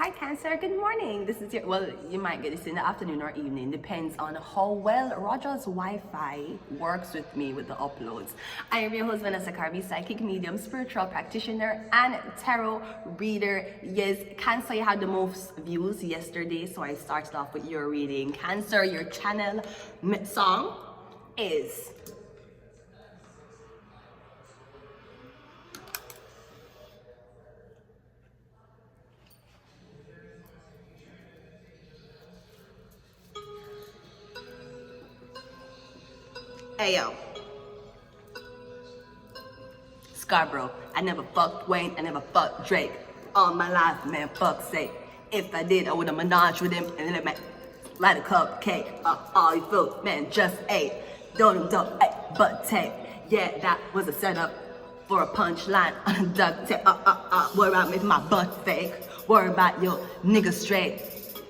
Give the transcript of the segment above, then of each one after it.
Hi Cancer, good morning. This is your, well, you might get this in the afternoon or evening, depends on how well Roger's Wi-Fi works with me with the uploads. I am your host Vanessa Carby, psychic medium, spiritual practitioner, and tarot reader. Yes, Cancer, you had the most views yesterday, so I started off with your reading. Cancer, your channel song is Ayo. Scarborough. I never fucked Wayne, I never fucked Drake. All my life, man, fuck's sake. If I did, I would've menaged with him and then light a cupcake. All you feel, man, just ate. Don't butt tape. Yeah, that was a setup for a punchline on a duct tape. Worry about if my butt fake. Worry about your nigga straight.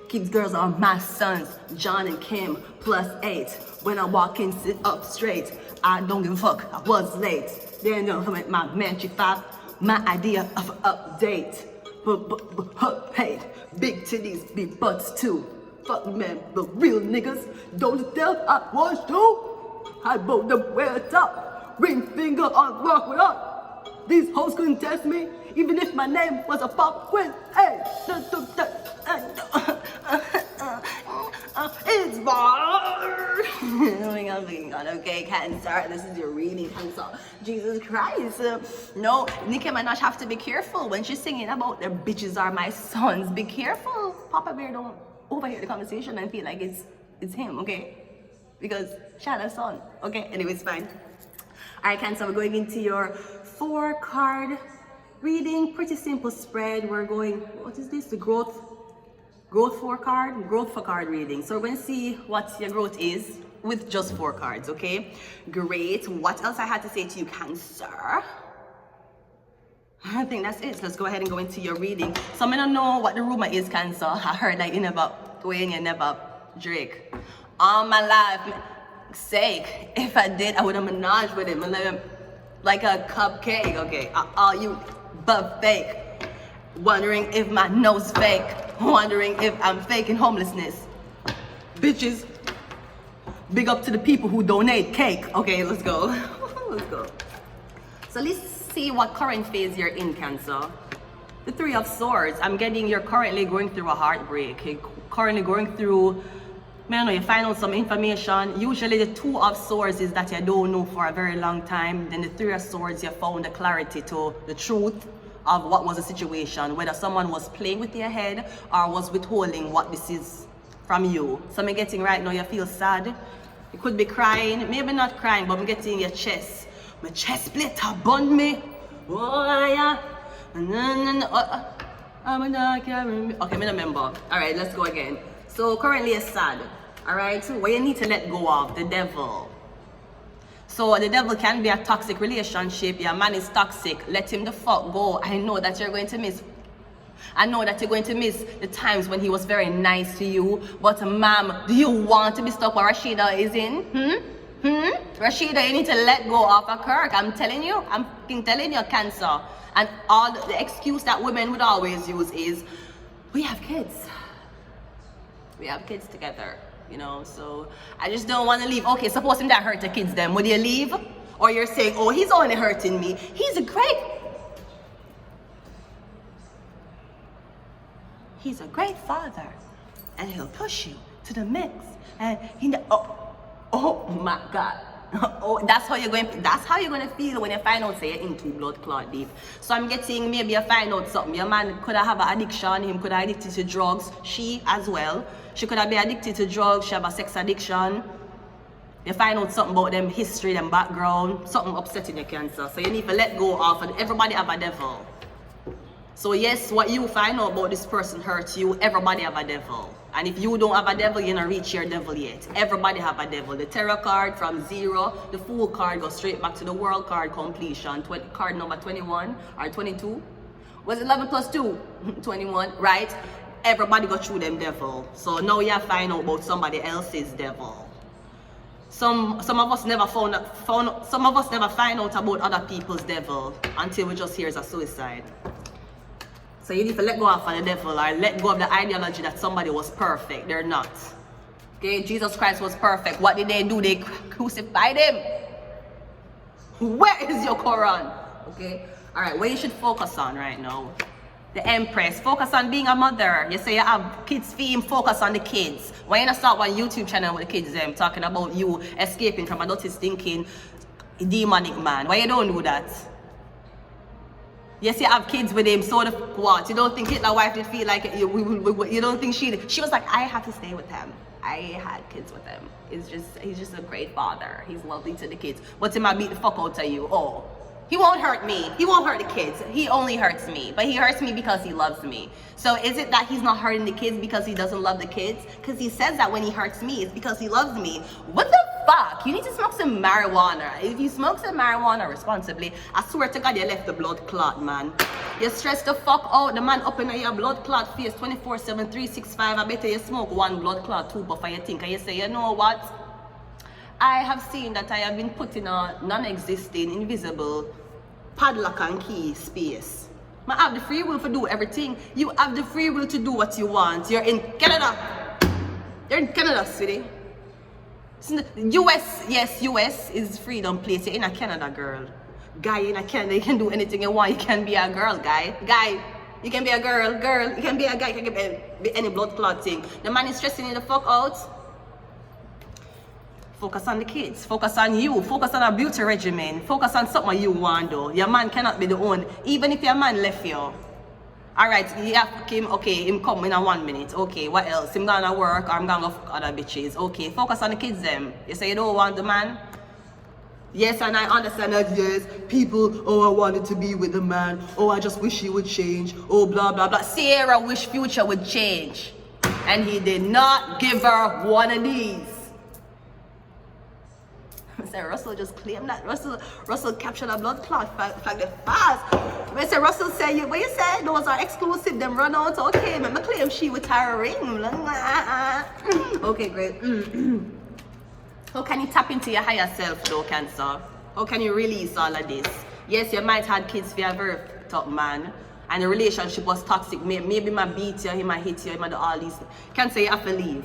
Keeps girls on my sons, John and Kim, +8. When I walk in, sit up straight. I don't give a fuck, I was late. Then don't come at my Manchi 5, my idea of an update. Hey, big titties, big butts too. Fuck man, the real niggas don't tell I was too. I both them wear a top, ring finger on rock with up. These hoes couldn't test me, even if my name was a pop quiz. Hey, it's bar. Oh my God, okay, Cancer, this is your reading, Cancer. Jesus Christ. No, Nicki Minaj have to be careful when she's singing about the bitches are my sons. Be careful. Papa Bear don't overhear the conversation and feel like it's him, okay? Because she had a son, okay? Anyways, fine. All right, Cancer, we're going into your 4-card reading. Pretty simple spread. We're going, what is this? The growth 4 card, growth 4 card reading. So we're going to see what your growth is with just 4 cards, okay? Great. What else I had to say to you, Cancer? I think that's it. Let's go ahead and go into your reading. So I don't know what the rumor is, Cancer. I heard that you never Wayne, you never Drake. All my life sake, if I did, I would have menaged with him like a cupcake, okay? All you but fake. Wondering if my nose fake. Wondering if I'm faking homelessness. Bitches, big up to the people who donate cake. Okay, let's go. Let's go. So let's see what current phase you're in, Cancer. The 3 of Swords. I'm getting you're currently going through a heartbreak. You're currently going through, I don't know, you find out some information. Usually the 2 of Swords is that you don't know for a very long time. Then the 3 of Swords, you found the clarity to the truth of what was the situation, whether someone was playing with your head or was withholding what this is from you. So I'm getting right now, you feel sad. You could be crying, maybe not crying, but I'm getting your chest. My chest split bun me. Oh yeah. Okay, I remember. All right, let's go again. So currently you're sad. All right, so what you need to let go of, the devil. So the devil can be a toxic relationship. Your man is toxic. Let him the fuck go. I know that you're going to miss. I know that you're going to miss the times when he was very nice to you. But ma'am, do you want to be stuck where Rashida is in? Rashida, you need to let go of a Kirk. I'm telling you. I'm telling you, Cancer. And all the excuse that women would always use is, we have kids. We have kids together. You know, so I just don't want to leave. Okay, suppose him that hurt the kids then. Would you leave? Or you're saying, oh, he's only hurting me. He's a great father. And he'll push you to the mix. And oh my God. Oh, that's how you're going to feel when you find out say you're into blood clot deep. So I'm getting maybe you find out something. Your man could have an addiction, him could have addicted to drugs, she as well. She could have been addicted to drugs, she have a sex addiction. You find out something about them history, them background, something upsetting your Cancer. So you need to let go of it. Everybody have a devil. So yes, what you find out about this person hurts you, everybody have a devil. And if you don't have a devil, you're not reach your devil yet. Everybody have a devil. The Terror card from 0, the Fool card goes straight back to the World card completion. Card number 21 or 22. Was 11 plus 2? 21, right? Everybody go through them devil. So now you find out about somebody else's devil. Some of us never find out about other people's devil until we just hear a suicide. So you need to let go of the devil or let go of the ideology that somebody was perfect. They're not. Okay, Jesus Christ was perfect. What did they do? They crucified him. Where is your Quran? Okay, all right, what you should focus on right now? The Empress. Focus on being a mother. You say you have kids theme, focus on the kids. Why you not start one YouTube channel with the kids talking about you escaping from adult thinking demonic man? Why you don't do that? Yes, you have kids with him, so the what? You don't think Hitler's wife did feel like you don't think she was like, I have to stay with him. I had kids with him. He's just a great father. He's lovely to the kids. But he might beat the fuck out of you. Oh, he won't hurt me. He won't hurt the kids. He only hurts me. But he hurts me because he loves me. So is it that he's not hurting the kids because he doesn't love the kids? Because he says that when he hurts me, it's because he loves me. What the fuck? You need to smoke some marijuana. If you smoke some marijuana responsibly, I swear to God you left the blood clot, man. You're stressed the fuck out. The man up in your blood clot face 24/7, 365. I bet you smoke one blood clot too before you think. And you say, you know what? I have seen that I have been put in a non-existing, invisible padlock and key space. I have the free will to do everything. You have the free will to do what you want. You're in Canada. You're in Canada, sweetie. US, yes, US is freedom place. You're in a Canada, girl. Guy in a Canada, you can do anything you want. You can be a girl, guy. Guy, you can be a girl. Girl, you can be a guy. You can be any blood clot thing. The man is stressing you the fuck out. Focus on the kids. Focus on you. Focus on a beauty regimen. Focus on something you want though. Your man cannot be the one. Even if your man left you. Alright, you have him, okay, him come in a 1 minute. Okay, what else? Him gonna work or I'm gonna go fuck other bitches. Okay, focus on the kids them. You say you don't want the man? Yes, and I understand that, yes, people, oh, I wanted to be with the man. Oh, I just wish he would change. Oh, blah, blah, blah. Sarah wish future would change. And he did not give her one of these. I said, Russell just claimed that. Russell captured a blood clot flag fast. I said, Russell said, what you said? Those are exclusive, them run out. Okay, man, I claim she with her ring. Okay, great. How can you tap into your higher self though, Cancer? How can you release all of this? Yes, you might have kids for a very top man. And the relationship was toxic. Maybe I beat you, he might hit you, he might do all these. Cancer, you have to leave.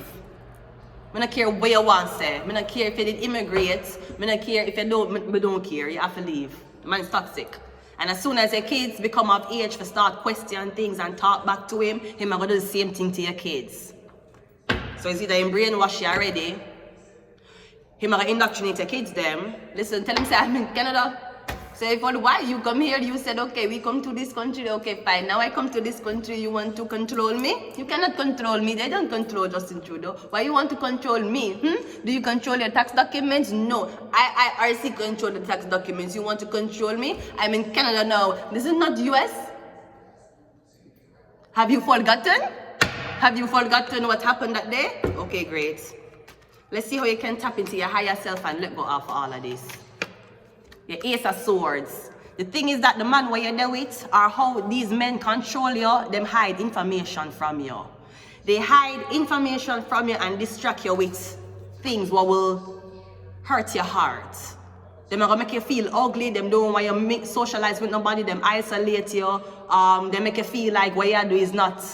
I don't care what you want to say. I don't care if you did immigrate. I don't care if you don't care. You have to leave. The man is toxic. And as soon as your kids become of age to start questioning things and talk back to him, he might go do the same thing to your kids. So it's either him brainwash you already, he might indoctrinate your kids them. Listen, tell him say I'm in Canada. So if why you come here, you said, okay, we come to this country, okay, fine. Now I come to this country, you want to control me? You cannot control me. They don't control Justin Trudeau. Why you want to control me? Do you control your tax documents? No. IRC control the tax documents. You want to control me? I'm in Canada now. This is not US. Have you forgotten? Have you forgotten what happened that day? Okay, great. Let's see how you can tap into your higher self and let go of all of this. Your Ace of Swords. The thing is that the man where you're there with or how these men control you, them hide information from you. They hide information from you and distract you with things what will hurt your heart. Them are gonna make you feel ugly, them don't want you to socialize with nobody, them isolate you, they make you feel like what you do is not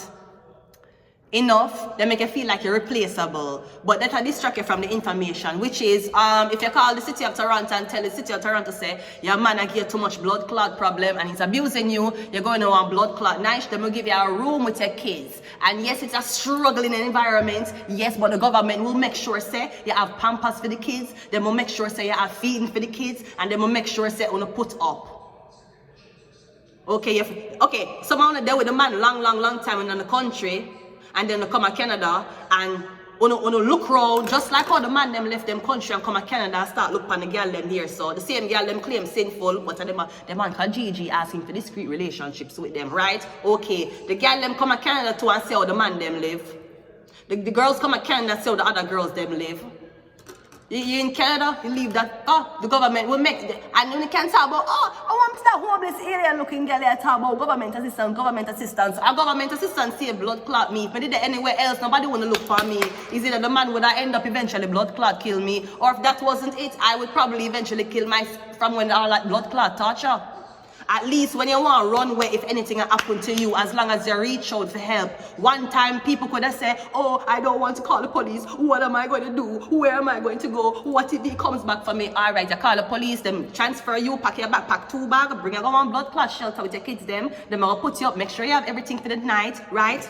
enough. They make you feel like you're replaceable, but that will distract you from the information, which is if you call the city of Toronto and tell the city of Toronto say your man has too much blood clot problem and he's abusing you, you're going to want blood clot nice, then will give you a room with your kids. And yes, it's a struggling environment, yes, but the government will make sure say you have pampers for the kids, they will make sure say you have feeding for the kids, and they will make sure say you put up. Okay, okay, someone there with a man long time in the country, and then they come to Canada and look around just like how the man them left them country and come to Canada and start look on the girl them here. So the same girl them claim sinful, but the man called Gigi asking for discreet relationships with them, right? Okay, the girl them come to Canada too and see how the man them live. The girls come to Canada and see how the other girls them live. You in Canada, you leave that, the government will make, and when you can talk about, I want that homeless alien looking girl here talk about government assistance. Our government assistance save blood clot me. If I did it anywhere else, nobody want to look for me. Is it that the man would I end up eventually blood clot kill me? Or if that wasn't it, I would probably eventually kill myself from when all that blood clot torture. At least when you want to run away, if anything happened to you, as long as you reach out for help. One time people could have said, oh, I don't want to call the police. What am I going to do? Where am I going to go? What if he comes back for me? All right, you call the police, them transfer you, pack your backpack, 2 bags, bring you go on blood clot shelter with your kids, them will put you up, make sure you have everything for the night, right?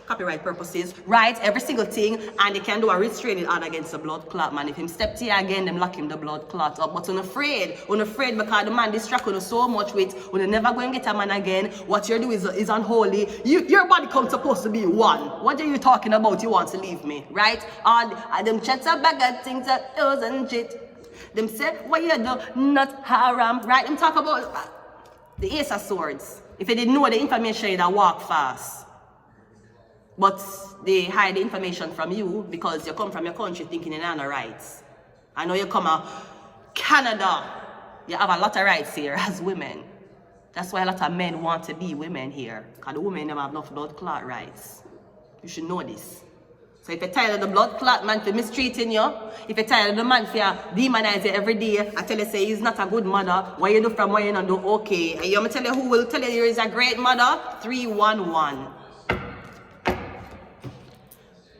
Copyright purposes, right? Every single thing, and they can do a restraining order against the blood clot, man. If him step to you again, them lock him the blood clot up. But unafraid because the man distract you so much with, when you never going to get a man again, what you're doing is unholy. Your body comes supposed to be one. What are you talking about? You want to leave me, right? And them chats are bag of things that doesn't shit. Them say, what you do, not haram, right? Them talk about the Ace of Swords. If you didn't know the information, you'd walk fast. But they hide the information from you because you come from your country thinking you have no rights. I know you come to Canada, you have a lot of rights here as women. That's why a lot of men want to be women here, because the women never have enough blood clot rights. You should know this. So if you're tired of the blood clot man for mistreating you, if you're tired of the man for demonize you every day, I tell you say he's not a good mother, what you do from what you not do, okay. And you want me tell you who will tell you you're a great mother? 311.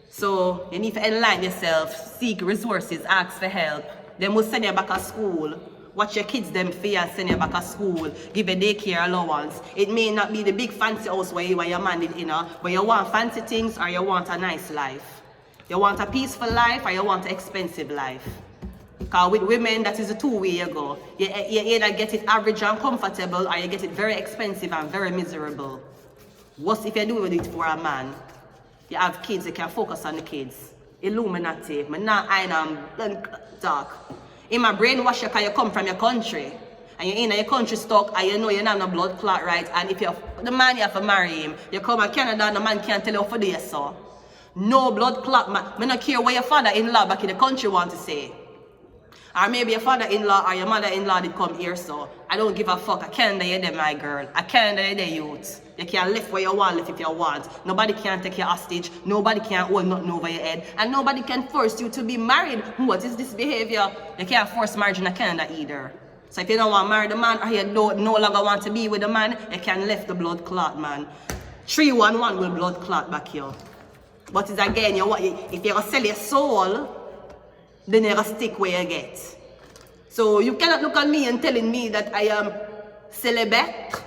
So you need to enlighten yourself, seek resources, ask for help. Then we'll send you back to school. Watch your kids them fear and send you back to school. Give a daycare allowance. It may not be the big fancy house where your man did but you want fancy things or you want a nice life. You want a peaceful life or you want an expensive life. Because with women, that is a two-way you go. You either get it average and comfortable or you get it very expensive and very miserable. What if you do it for a man? You have kids, you can focus on the kids. Illuminati, I'm not hiding and dark. In my brainwash you because you come from your country. And you're in your country stuck and you know you don't have no blood clot, right? And if you're the man, you have to marry him. You come to Canada and the man can't tell you for this, so. No blood clot, man. I don't care what your father-in-law back in the country want to say. Or maybe your father-in-law or your mother-in-law did come here, so I don't give a fuck. I can't do you, my girl. I can't do you, youth. You can live where you want, live if you want. Nobody can take you hostage. Nobody can hold nothing over your head. And nobody can force you to be married. What is this behavior? You can't force marriage in Canada either. So if you don't want to marry the man or you don't no longer want to be with the man, you can lift the blood clot, man. 311 will blood clot back here. But it's again, if you're going to sell your soul, then you're going to stick where you get. So you cannot look at me and telling me that I am celibate.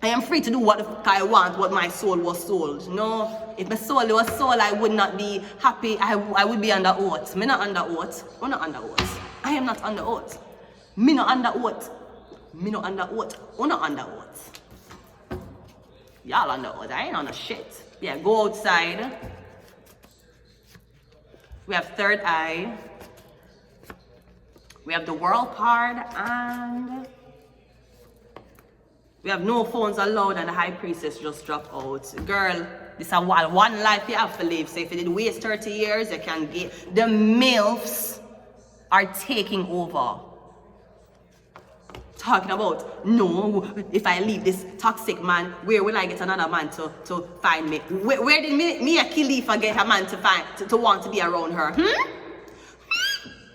I am free to do what the fuck I want, what my soul was sold. No, if my soul was sold, I would not be happy. I would be under oath. Me not under oath. I'm not under oath. I am not under oath. Me not under oath. Me not under oath. I'm not under oath. Y'all under oath. I ain't on a shit. Yeah, go outside. We have third eye. We have the world card and we have no phones allowed and the high priestess just dropped out. Girl, this is one life you have to live. So if you did waste 30 years, you can get... The MILFs are taking over. Talking about, no, if I leave this toxic man, where will I get another man to find me? Where did me a Khalifa get a man to want to be around her?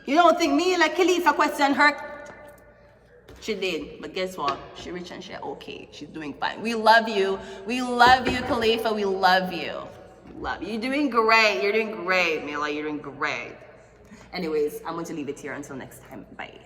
You don't think me like Khalifa questioned her? She did, but guess what? She rich and she okay. She's doing fine. We love you. We love you, Khalifa. We love you. We love you. You're doing great. You're doing great, Mila. You're doing great. Anyways, I'm going to leave it here until next time. Bye.